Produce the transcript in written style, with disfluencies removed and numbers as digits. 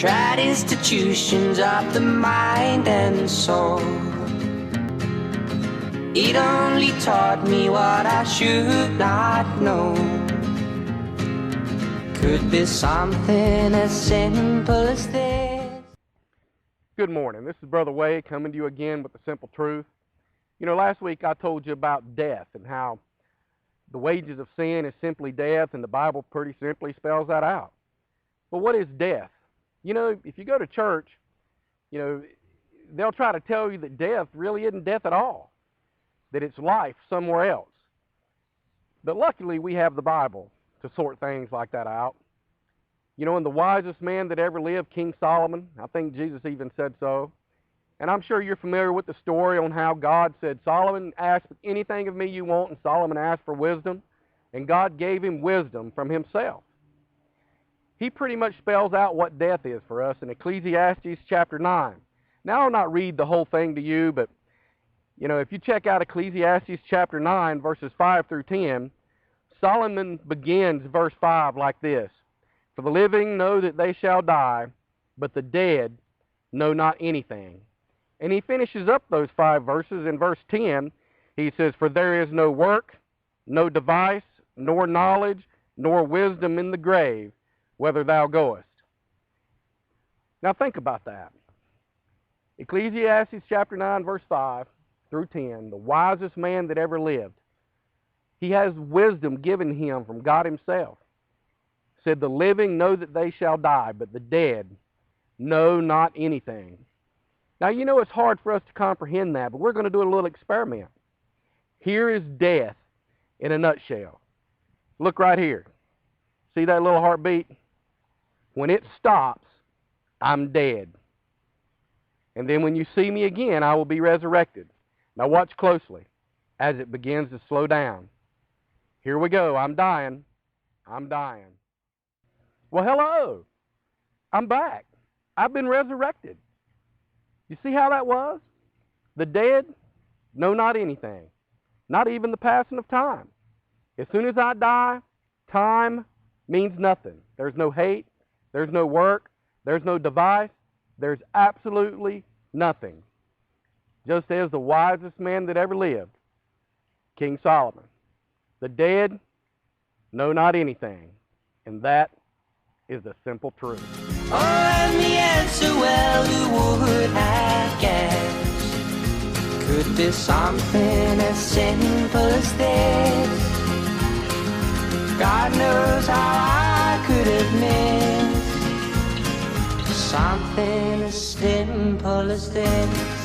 tried institutions of the mind and soul. It only taught me what I should not know. Could be something as simple as this. Good morning. This is Brother Wade coming to you again with the simple truth. You know, last week I told you about death and how the wages of sin is simply death, and the Bible pretty simply spells that out. But what is death? You know, if you go to church, you know, they'll try to tell you that death really isn't death at all, that it's life somewhere else. But luckily we have the Bible to sort things like that out. You know, and the wisest man that ever lived, King Solomon, I think Jesus even said so. And I'm sure you're familiar with the story on how God said, Solomon, ask anything of me you want, and Solomon asked for wisdom, and God gave him wisdom from himself. He pretty much spells out what death is for us in Ecclesiastes chapter 9. Now, I'll not read the whole thing to you, but, you know, if you check out Ecclesiastes chapter 9, verses 5 through 10, Solomon begins verse 5 like this: For the living know that they shall die, but the dead know not anything. And he finishes up those 5 verses in verse 10. He says, For there is no work, no device, nor knowledge, nor wisdom in the grave, whither thou goest. Now think about that. Ecclesiastes chapter 9, verse 5 through 10, the wisest man that ever lived. He has wisdom given him from God himself. Said, the living know that they shall die, but the dead know not anything. Now, you know it's hard for us to comprehend that, but we're going to do a little experiment. Here is death in a nutshell. Look right here. See that little heartbeat? When it stops, I'm dead. And then when you see me again, I will be resurrected. Now watch closely as it begins to slow down. Here we go. I'm dying. I'm dying. Well, hello. I'm back. I've been resurrected. You see how that was? The dead know not anything, not even the passing of time. As soon as I die, time means nothing. There's no hate. There's no work. There's no device. There's absolutely nothing. Just as the wisest man that ever lived, King Solomon. The dead know not anything. And that is the simple truth. Oh, and the answer, well, who would have guessed? Could be something as simple as this. God knows how I could have missed something as simple as this.